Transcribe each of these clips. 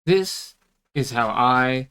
This is how I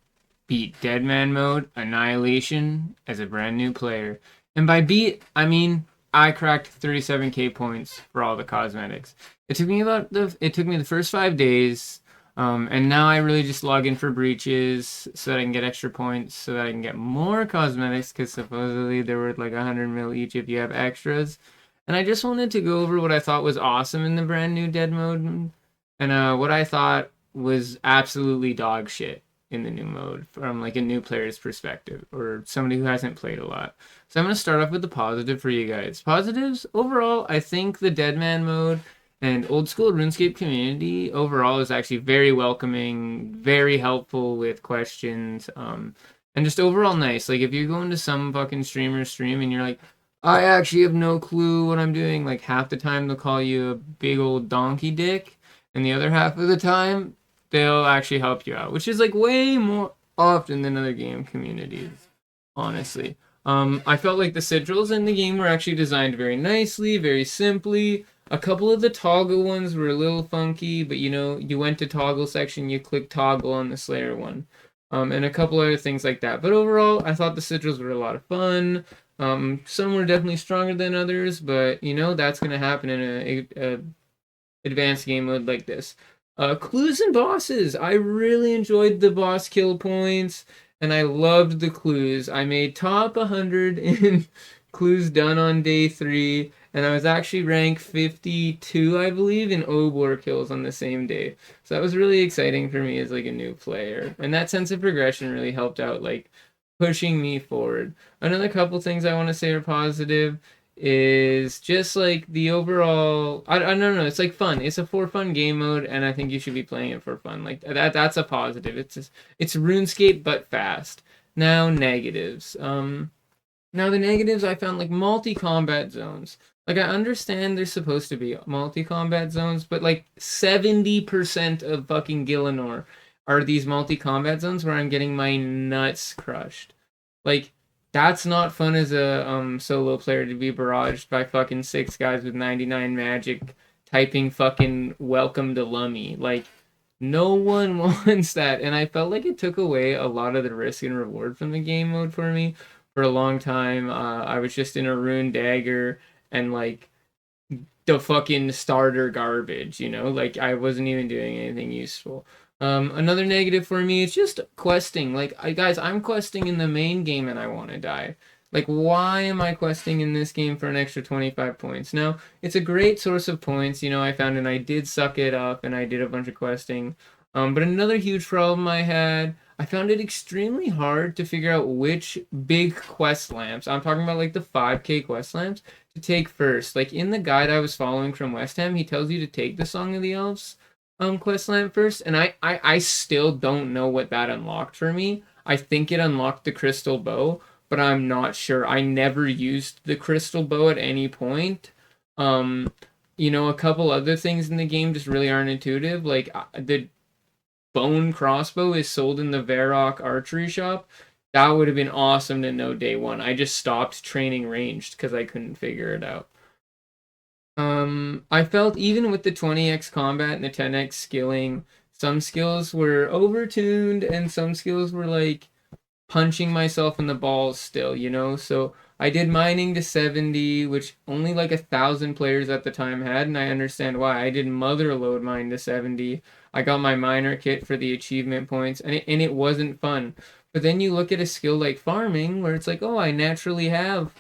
beat Deadman mode Annihilation as a brand new player. And by beat, I mean I cracked 37k points for all the cosmetics. It took me the first 5 days, and now I really just log in for breaches so that I can get extra points, so that I can get more cosmetics, because supposedly they're worth like 100 mil each if you have extras. And I just wanted to go over what I thought was awesome in the brand new Dead mode, and what I thought was absolutely dog shit in the new mode from like a new player's perspective or somebody who hasn't played a lot. So I'm going to start off with the positive for you guys. Positives overall, I think the Deadman mode and old school RuneScape community overall is actually very welcoming, very helpful with questions, and just overall nice. Like if you go into some fucking streamer's stream and you're like, I actually have no clue what I'm doing, like half the time they'll call you a big old donkey dick, and the other half of the time they'll actually help you out, which is like way more often than other game communities, honestly. I felt like the sigils in the game were actually designed very nicely, very simply. A couple of the toggle ones were a little funky, but you went to toggle section, you click toggle on the Slayer one. And a couple other things like that. But overall, I thought the sigils were a lot of fun. Some were definitely stronger than others, but that's gonna happen in a advanced game mode like this. Clues and bosses. I really enjoyed the boss kill points, and I loved the clues. I made top 100 in clues done on day 3, and I was actually ranked 52, I believe, in Obor kills on the same day. So that was really exciting for me as like a new player, and that sense of progression really helped out, like pushing me forward. Another couple things I want to say are positive is just like the overall. I don't know. It's like fun. It's a for fun game mode, and I think you should be playing it for fun. Like that. That's a positive. It's RuneScape but fast. Now negatives. Now the negatives I found like multi combat zones. Like I understand there's supposed to be multi combat zones, but like 70% of fucking Gillinor are these multi combat zones where I'm getting my nuts crushed. Like that's not fun as a solo player to be barraged by fucking 6 guys with 99 magic typing fucking welcome to Lummy. Like no one wants that, and I felt like it took away a lot of the risk and reward from the game mode for me. For a long time, I was just in a rune dagger and like the fucking starter garbage, like I wasn't even doing anything useful. Another negative for me is just questing. Like, guys, I'm questing in the main game and I want to die. Like, why am I questing in this game for an extra 25 points? Now, it's a great source of points, I found, and I did suck it up and I did a bunch of questing. But another huge problem I had, I found it extremely hard to figure out which big quest lamps, I'm talking about like the 5k quest lamps, to take first. Like, in the guide I was following from West Ham, he tells you to take the Song of the Elves quest lamp first, and I still don't know what that unlocked for me. I think it unlocked the crystal bow, but I'm not sure. I never used the crystal bow at any point. A couple other things in the game just really aren't intuitive. Like the bone crossbow is sold in the Varrock archery shop. That would have been awesome to know day one. I just stopped training ranged because I couldn't figure it out. I felt even with the 20x combat and the 10x skilling, some skills were overtuned and some skills were like punching myself in the balls still, So I did mining to 70, which only like 1,000 players at the time had, and I understand why. I did motherload mine to 70. I got my miner kit for the achievement points, and it wasn't fun. But then you look at a skill like farming, where it's like, oh, I naturally have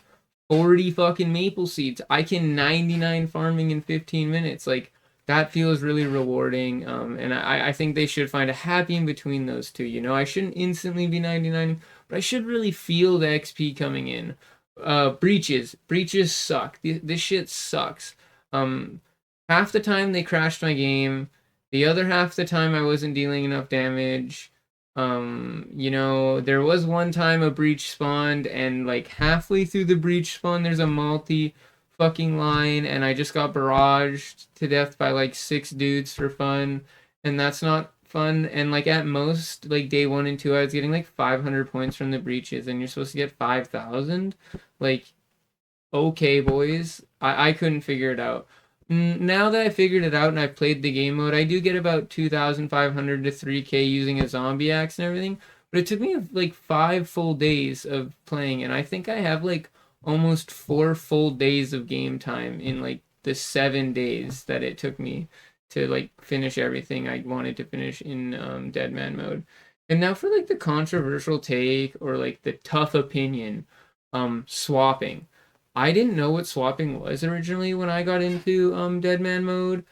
40 fucking maple seeds. I can 99 farming in 15 minutes. Like, that feels really rewarding. And I think they should find a happy in between those two. I shouldn't instantly be 99, but I should really feel the XP coming in. Breaches suck. This shit sucks. Half the time they crashed my game. The other half the time I wasn't dealing enough damage. There was one time a breach spawned, and like halfway through the breach spawn, there's a multi fucking line, and I just got barraged to death by like 6 dudes for fun, and that's not fun. And like at most, like day 1 and 2, I was getting like 500 points from the breaches, and you're supposed to get 5,000. Like, okay, boys, I couldn't figure it out. Now that I figured it out and I've played the game mode, I do get about 2,500 to 3K using a zombie axe and everything. But it took me like 5 full days of playing, and I think I have like almost 4 full days of game time in like the 7 days that it took me to like finish everything I wanted to finish in Deadman mode. And now for like the controversial take or like the tough opinion, swapping. I didn't know what swapping was originally when I got into Deadman mode.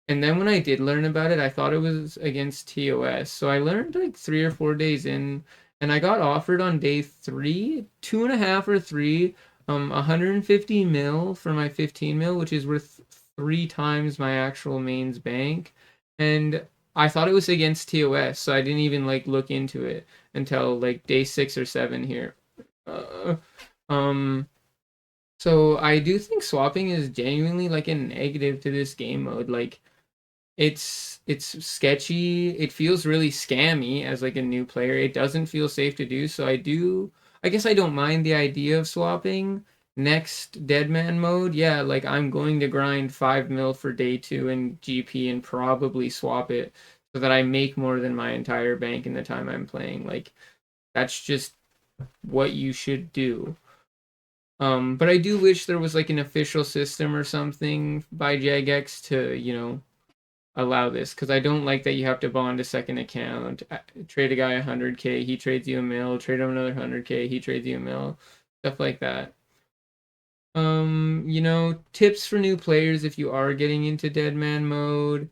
And then when I did learn about it, I thought it was against TOS. So I learned like 3 or 4 days in, and I got offered on day three, 2.5 or 3, 150 mil for my 15 mil, which is worth 3 times my actual mains bank. And I thought it was against TOS, so I didn't even like look into it until like day 6 or 7 here. Uh, um, so I do think swapping is genuinely like a negative to this game mode. Like it's sketchy. It feels really scammy as like a new player. It doesn't feel safe to do. So I guess I don't mind the idea of swapping. Next Deadman mode, yeah, like I'm going to grind 5 mil for day 2 in GP and probably swap it so that I make more than my entire bank in the time I'm playing. Like that's just what you should do. But I do wish there was like an official system or something by Jagex to, allow this, because I don't like that you have to bond a second account. Trade a guy 100K, he trades you a mil. Trade him another 100K, he trades you a mil. Stuff like that. Tips for new players if you are getting into Deadman mode.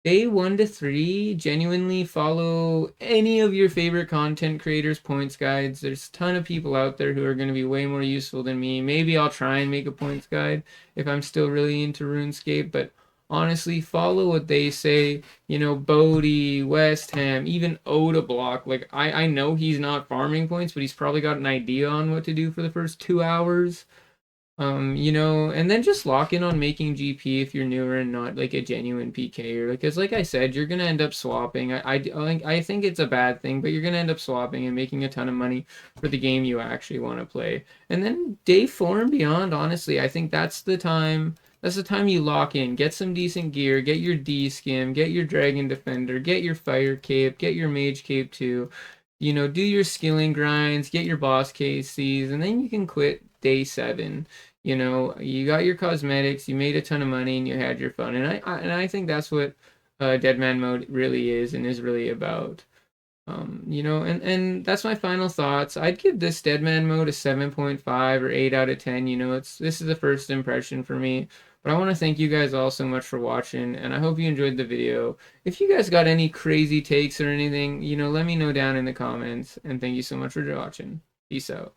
Day 1 to 3, genuinely follow any of your favorite content creators' points guides. There's a ton of people out there who are going to be way more useful than me. Maybe I'll try and make a points guide if I'm still really into RuneScape, but honestly, follow what they say. Bodie, West Ham, even Oda Block. Like, I know he's not farming points, but he's probably got an idea on what to do for the first 2 hours. And then just lock in on making GP if you're newer and not like a genuine PKer. Because, like I said, you're gonna end up swapping. I think it's a bad thing, but you're gonna end up swapping and making a ton of money for the game you actually want to play. And then day 4 and beyond, honestly, I think that's the time. That's the time you lock in. Get some decent gear. Get your D skim. Get your Dragon Defender. Get your Fire Cape. Get your Mage Cape too. Do your skilling grinds. Get your boss KCs, and then you can quit day 7. You got your cosmetics, you made a ton of money, and you had your fun. And I think that's what Deadman mode really is and is really about. And that's my final thoughts. I'd give this Deadman mode a 7.5 or 8 out of 10. This is the first impression for me. But I want to thank you guys all so much for watching, and I hope you enjoyed the video. If you guys got any crazy takes or anything, let me know down in the comments. And thank you so much for watching. Peace out.